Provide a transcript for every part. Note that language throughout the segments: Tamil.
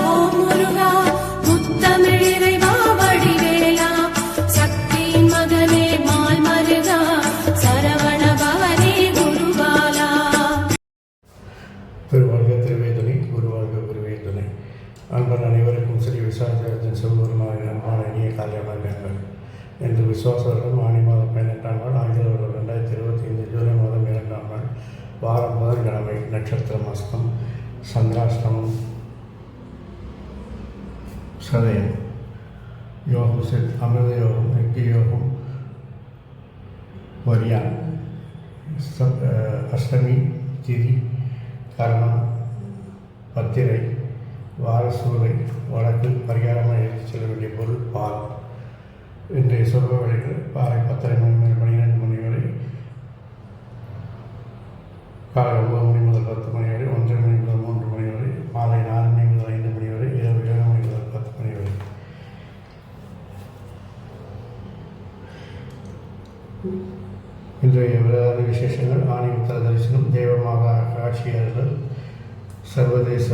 ஓம் முருகா முத்தமிழிறைவா வடிவேலா சக்தியின் மகனே மால் மருகா சரவண பவனே குருபாலா. திருவாழ்க திருவேதுணை குருவாழ்க குருவே துணை. அன்பர் அனைவருக்கும் ஸ்ரீ விசாரத்தின் சிவபெருமான அன்பான இனிய காலை வணக்கங்கள். இன்று விசுவாச வருடம் ஆணி மாதம் 18ஆம் நாள், ஆங்கில வருடம் 2025 ஜூலை மாதம் 2ஆம் நாள், வாரம் புதன்கிழமை, நட்சத்திரம் அஸ்தம், சந்திராஷ்டமம், சதயம், யோகம் சித், அமிர்த யோகம், யுக்தி யோகம், வரியான், அஷ்டமி திதி, கரணம், பத்திரை, வாரசூலை, வடக்கு, பரிகாரமாக எடுத்துச் செல்ல வேண்டிய பொருள் பால். இன்றைய சொல்வ வழிகள் காலை 10:30 மணி முதல் 12 மணி வரை, காலை 9 மணி முதல் 10 மணி வரை, 1:30 மணி முதல் 3 மணி வரை, மாலை 4 மணி முதல் 5 மணி வரை, இரவு 7 மணி முதல் 10 மணி வரை. இன்றைய விளையாட்டு விசேஷங்கள்: ஆணி உத்தர தரிசனம், தேவமாதா காட்சியாளர்கள், சர்வதேச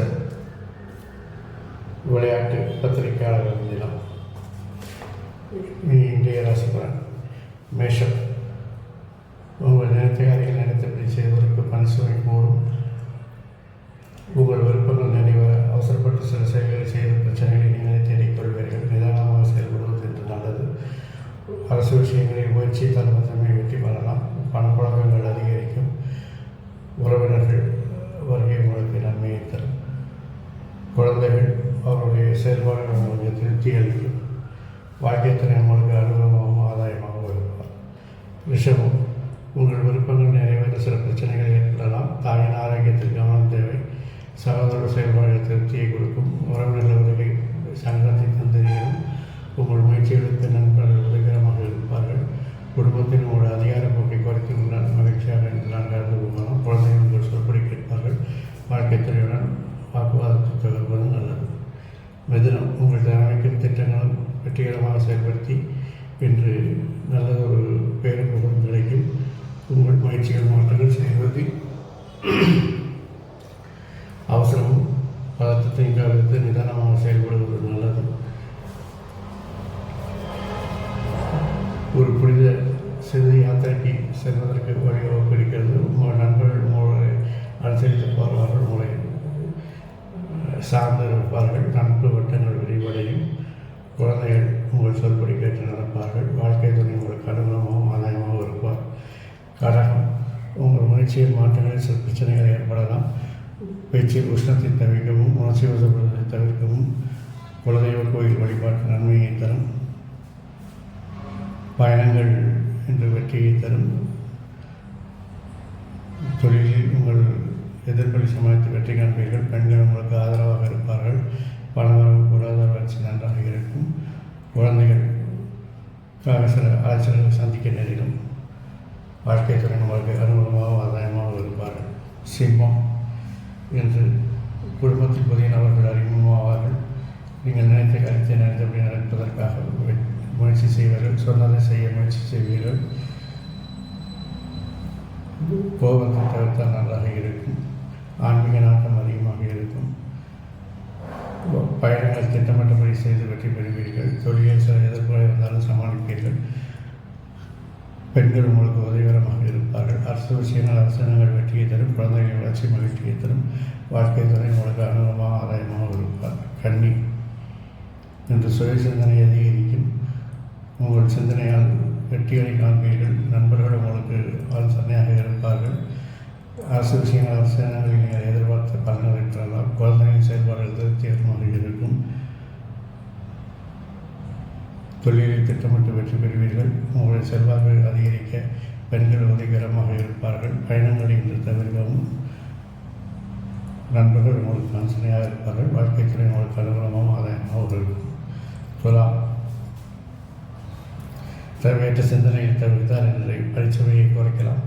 விளையாட்டு பத்திரிகையாளர்கள் தினம். இன்றைய ராசிபலன்: மேஷம். உங்கள் நினைத்த காரியங்கள் நினைத்தபடி செய்வதற்கு பணிசுமை கூடும். உங்கள் விருப்பங்கள் நிறைவேற அவசரப்பட்டு சில செயல்களை செய்த பிரச்சனைகளை நீங்களே தேடிக்கொள்வீர்கள். நிதானமாக செயல்படுவது என்று நல்லது. அரசு விஷயங்களில் முயற்சி தலைமை வெற்றி பெறலாம். பணப்புழக்கங்கள் அதிகரிக்கும். உறவினர்கள் வருகை உங்களுக்கு நன்மையை தரும். குழந்தைகள் அவருடைய செயல்பாடுகள் உங்களுக்கு திருப்தி அளிக்கும். வாழ்க்கைத்துறை உங்களுக்கு அனுபவமாகவும் ஆதாயமாகவும் இருப்பார். ரிஷபம். உங்கள் விருப்பங்கள் நிறைவேற சில பிரச்சனைகள் ஏற்படலாம். தாயின் ஆரோக்கியத்தில் கவனம் தேவை. சகோதர செயல்பாடுகள் திருப்தியை கொடுக்கும். உறவினர்கள் உதவி சங்கத்தை தந்திரிகளும் உங்கள் முயற்சிகளுக்கு நண்பர்கள் உதவிகரமாக இருப்பார்கள். குடும்பத்தில் உங்கள் அதிகார போக்கை குறைத்து கொண்டால் மகிழ்ச்சியாக என்று நான் கலந்து கொள்ளலாம். குழந்தைகள் உங்கள் சொற்படி கேட்பார்கள். வாழ்க்கைத்துறையுடன் வாக்குவாதத்தை தவிர்ப்பது நல்லது. மிதுனம். உங்கள் திறமைக்கும் திட்டங்களும் வெற்றிகரமாக செயல்படுத்தி இன்று நல்லதொரு பேருபுகம் கிடைக்கும். உங்கள் முயற்சிகள் மாற்றங்கள் செய்வது அவசரமும் பதற்றத்தையும் கவனித்து நிதானமாக செயல்படுவது நல்லது. ஒரு புனித சிறு யாத்திரைக்கு செல்வதற்கு வழிவகுப்பு இருக்கிறது. உங்கள் நண்பர்கள் உங்களை அனுசரித்து போவார்கள். உங்களை சார்ந்து இருப்பார்கள். நட்பு வட்டங்கள் விரிவடையும். குழந்தைகள் உங்கள் சொல்படி கேட்டு நடப்பார்கள். வாழ்க்கை துணை உங்களுக்கு அனுகூலமாகவும் ஆதாயமாகவும் இருப்பார். கடகம். உங்கள் முயற்சியில் மாற்றங்களில் சில பிரச்சனைகள் ஏற்படலாம். பேச்சில் உஷ்ணத்தை தவிர்க்கவும் உணர்ச்சி வசப்படுவதை தவிர்க்கவும் குலதெய்வ கோயில் வழிபாட்டு நன்மையை தரும். பயணங்கள் என்று வெற்றியை தரும். தொழிலில் உங்கள் எதிர்ப்பை சமாளித்து வெற்றி காண்பீர்கள். பெண்கள் உங்களுக்கு ஆதரவாக இருப்பார்கள். பணவரவு பொருளாதார வளர்ச்சி நன்றாக இருக்கும். குழந்தைகளுக்காக சில அலைச்சல்களை சந்திக்க நேரிடும். வாழ்க்கை துறை உங்களுக்கு அனுகூலமாகவும் ஆதாயமாக இருப்பார்கள். சிம்மம். என்று குடும்பத்தில் புதிய நபர்கள் அறிமுகமாவார்கள். நீங்கள் நினைத்த கருத்தை நினைத்தபடி நடப்பதற்காக முயற்சி செய்வீர்கள். சொன்னதை செய்ய முயற்சி செய்வீர்கள். கோபத்தை தவிர்த்தால் நன்றாக இருக்கும். ஆன்மீக நாட்டம் அதிகமாக இருக்கும். பயணங்கள் திட்டமிட்டபடி செய்து வெற்றி பெறுவீர்கள். தொழிலில் சில எதிர்ப்புகளை இருந்தாலும் சமாளிப்பீர்கள். பெண்கள் உங்களுக்கு உதவிகரமாக இருப்பார்கள். அரசு விஷயங்கள் அரசாங்கங்கள் வெற்றியை தரும். குழந்தைகளின் வளர்ச்சி மகிழ்ச்சியை தரும். வாழ்க்கை துறை உங்களுக்கு அனுகூலமாக ஆதாயமாக இருப்பார். கன்னி. இன்று சுய சிந்தனை அதிகரிக்கும். உங்கள் சிந்தனையால் வெற்றிகளை காண்பீர்கள். நண்பர்கள் உங்களுக்கு ஆலோசனையாக இருப்பார்கள். அரசு விஷயங்கள் அரசாங்கங்களில் நீங்கள் எதிர்பார்த்த பலன்கள் பெற்றலாம். குழந்தைகளின் செயல்பாடுகள் திருப்திகரமாக இருக்கும். தொழிலில் திட்டமிட்டு வெற்றி பெறுவீர்கள். உங்களுடைய செல்வாக்கு அதிகரிக்க பெண்கள் உதவிகரமாக இருப்பார்கள். பயணங்களை இன்று தவிர்க்கவும். நண்பர்கள் உங்களுக்கு ஆலோசனையாக இருப்பார்கள். வாழ்க்கைத்துறை உங்களுக்கு அனுகூலமாகவும் ஆதாயமாக இருக்கும். துலாம். தேவையற்ற சிந்தனையை தவிர்த்தால் இன்றை பரிசுமையை குறைக்கலாம்.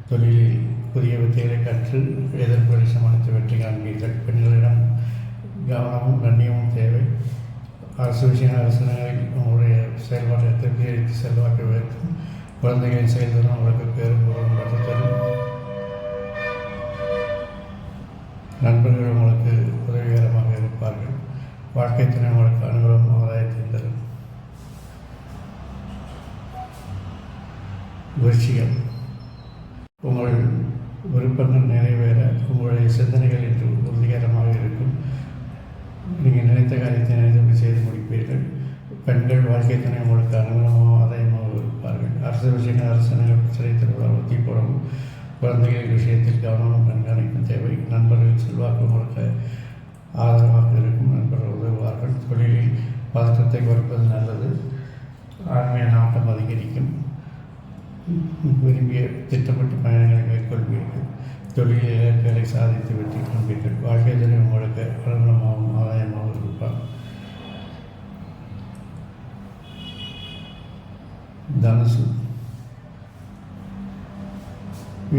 தொழிலில் புதிய வித்தைகளை கற்று எதிர்ப்புகளை சமாளித்து வெற்றி காண்பீர்கள். பெண்களிடம் கவனமும் கண்ணியமும் தேவை. அரசு விஷயங்கள் அரசாங்கங்களில் உங்களுடைய செயல்பாட்டை திருப்தி அளித்து செல்வாக்கு உயர்த்தும். குழந்தைகளின் செயல்திறன் உங்களுக்கு பேரும் பெற்று தரும். நண்பர்கள் உங்களுக்கு உதவிகரமாக இருப்பார்கள். வாழ்க்கை துணை உங்களுக்கு அனுகூலம் ஆதாயத்தை தரும். விருச்சிகம், உங்கள் விருப்பங்கள் நிறைவேற உங்களுடைய சிந்தனைகள் இன்று உறுதிகரமாக இருக்கும். நீங்கள் நினைத்த காரியத்தை நினைத்தபடி செய்து முடிப்பீர்கள். பெண்கள் வாழ்க்கை துணை உங்களுக்கு அனுகூலமாக ஆதாயமாக இருப்பார்கள். அரசு விஷயங்கள் அரசாங்கங்கள் பிரச்சனை தருவதால் ஒத்தி போடவும் குழந்தைகளின் விஷயத்தில் கவனமும் கண்காணிப்பும் தேவை. நண்பர்கள் செல்வாக்கு உங்களுக்கு ஆதரவாக இருக்கும். நண்பர்கள் உதவுவார்கள். தொழிலில் பதற்றத்தை குறைப்பது நல்லது. ஆன்மீக நாட்டம் அதிகரிக்கும். விரும்பிய திட்டமிட்ட பயணங்களை மேற்கொள்வீர்கள். தொழில் இலக்குகளை சாதித்து வெற்றி காண்பீர்கள். வாழ்க்கை துணை உங்களுக்கு அனுகூலமாகவும் ஆதாயமாகவும் இருப்பார். தனுசு,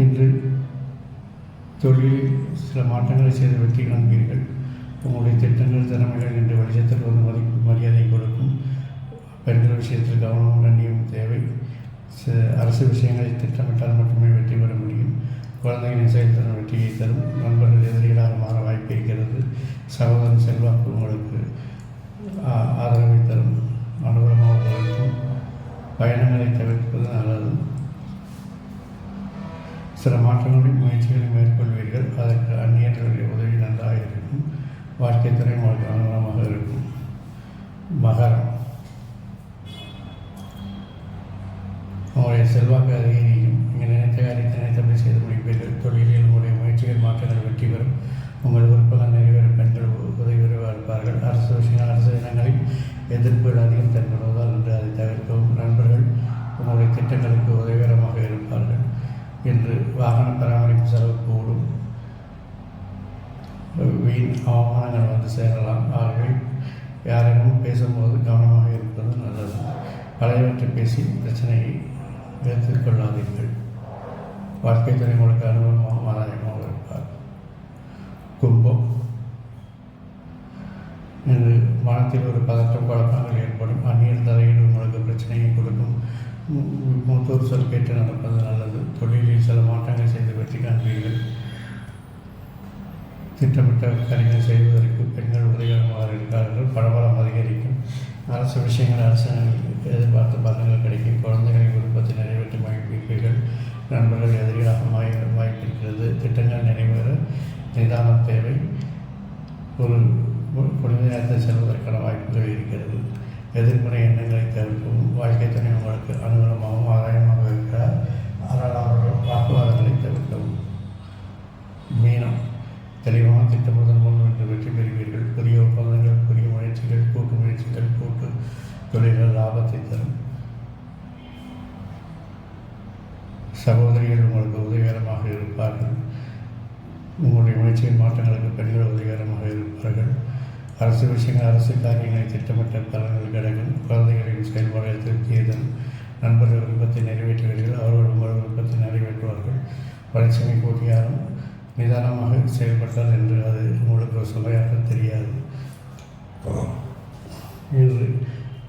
இன்று தொழிலில் சில மாற்றங்களை செய்து வெற்றி காண்பீர்கள். உங்களுடைய திட்டங்கள் திறமைகள் என்று வெளிச்சத்தில் வந்து மரியாதை கொடுக்கும். பெண்கள் விஷயத்தில் கவனமும் கண்ணியமும் தேவை. அரசு விஷயங்களை திட்டமிட்டால் மட்டுமே வெற்றி பெற முடியும். குழந்தைகளின் செயல்திறன் வெற்றியை தரும். நண்பர்கள் எதிரிகளாக மாற வாய்ப்பு இருக்கிறது. சகோதரன் செல்வாக்கு உங்களுக்கு ஆதரவை தரும். அனுகூலமாக இருக்கும். பயணங்களை தவிர்ப்பது நல்லது. சில மாற்றங்களின் முயற்சிகளை மேற்கொள்வீர்கள். அதற்கு அந்நியர்களுடைய உதவி நன்றாக இருக்கும். வாழ்க்கை துறை உங்களுக்கு அனுகூலமாக இருக்கும். மகரம், உங்களுடைய செல்வாக்கு அதிகரிக்கும். நீங்கள் நினைத்த காரியத்தை நினைத்தபடி செய்து முடிப்பீர்கள். தொழிலில் உங்களுடைய முயற்சிகள் மாற்றங்கள் வெற்றி பெறும். உங்கள் விருப்பங்கள் நிறைவேறும். பெண்கள் உதவி இருப்பார்கள். அரசு விஷயங்கள் அரசு இனங்களில் எதிர்ப்புகள் அதிகம் தென்படுவதால் என்று அதை தவிர்க்கவும். நண்பர்கள் உங்களுடைய திட்டங்களுக்கு உதவிகரமாக இருப்பார்கள். இன்று வாகன பராமரிப்பு செலவு கூடும். வீண் அவமானங்கள் வந்து சேரலாம். ஆகவே யாரிடமும் பேசும்போது கவனமாக இருப்பது நல்லது. பழையவற்றை பேசி பிரச்சனையை எடுத்துக்கொள்ளாதீர்கள். வாழ்க்கை துணை உங்களுக்கு அனுபவமாக ஆதாயமாக இருப்பார். கும்பம், இன்று மனத்தில் ஒரு பதற்றம் குழப்பங்கள் ஏற்படும். அந்நியர் தலையீடு உங்களுக்கு பிரச்சனையை கொடுக்கும். மூத்தோர் சொல் கேட்டு நடப்பது நல்லது. தொழிலில் சில மாற்றங்கள் செய்து வெற்றி காண்பீர்கள். திட்டமிட்ட காரியங்கள் செய்வதற்கு பெண்கள் உதவிகரமாக இருக்கிறார்கள். பரபரம் அதிகரிக்கும். அரசு விஷயங்கள் அரசாங்கங்களுக்கு எதிர்பார்த்த பலன்கள் கிடைக்கும். குழந்தைகளின் விருப்பத்தை நிறைவேற்றி மகிழ்ப்பீர்கள். நண்பர்கள் எதிரிகளாக வாய்ப்பிருக்கிறது. திட்டங்கள் நிறைவேற நிதானம் தேவை. ஒரு குறைந்த நேரத்தில் செல்வதற்கான வாய்ப்புகள் இருக்கிறது. எதிர்மறை எண்ணங்களை தவிர்க்கவும். வாழ்க்கை துணை உங்களுக்கு அனுகூலமாகவும் ஆதாயமாக இருக்கிறார். ஆனால் அவர்கள் வாக்குவாதங்களை தவிர்க்கவும். மீனம், தெளிவான திட்டமிடுதல் மூலம் என்று வெற்றி பெறுவீர்கள். புதிய ஒப்பந்தங்கள், புதிய முயற்சிகள், கூட்டு முயற்சிகள், கூட்டு தொழில்கள் லாபத்தை தரும். சகோதரிகள் உங்களுக்கு உதவிகரமாக இருப்பார்கள். உங்களுடைய முயற்சியின் மாற்றங்களுக்கு பெண்கள் உதவிகரமாக இருப்பார்கள். அரசு விஷயங்கள் அரசு காரியங்களை திட்டமிட்ட பலன்கள் கிடைக்கும். குழந்தைகளின் செயல்பாடுகள் திருப்தியை தரும். நண்பர்கள் விருப்பத்தை நிறைவேற்றுவீர்கள். அவர்கள் உங்கள் விருப்பத்தை நிறைவேற்றுவார்கள். பரிசுமை கூட்டியாலும் நிதானமாக செயல்பட்டால் என்று அது உங்களுக்கு சுமையாக தெரியாது. இன்று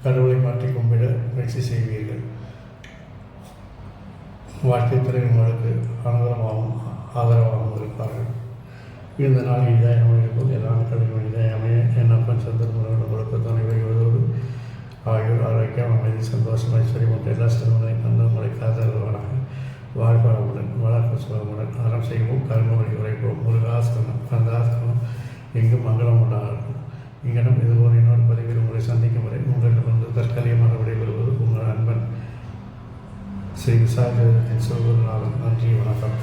கடவுளை மாற்றி கும்பிட முயற்சி செய்வீர்கள். வாழ்க்கைத்துறை உங்களுக்கு அனுகூலமாகவும் ஆதரவாகவும் இருப்பார்கள். இந்த நாள் இதாயமாக இருக்கும். எல்லா மக்களுக்கும் இதாயமே என்னப்பன் சந்தர்ப்பங்களோடு உங்களுக்கு துணை வருவதோடு ஆகியோர் ஆரோக்கியம், அமைதி, சந்தோஷம், ஐஸ்வர்யம் மற்றும் எல்லா செல்வங்களை தந்து உங்களை காதல்வானாக. வாழ்வாளமுடன் வளர்ப்பு சுகமுடன் அறம் செய்வோம். கர்மவழி உரைப்போம். முருகாசனம் கந்தாசனம் எங்கும் மங்களம் உண்டாகும். இங்கனம் இதுபோல் இன்னொரு பதிவில் உங்களை சந்திக்கும் வரை உங்களிடமிருந்து தற்காலிகமாக விடைபெறுவது உங்கள் நண்பன் ஸ்ரீ விசாகத்தின் சிவகுருநாதன். நன்றி, வணக்கம்.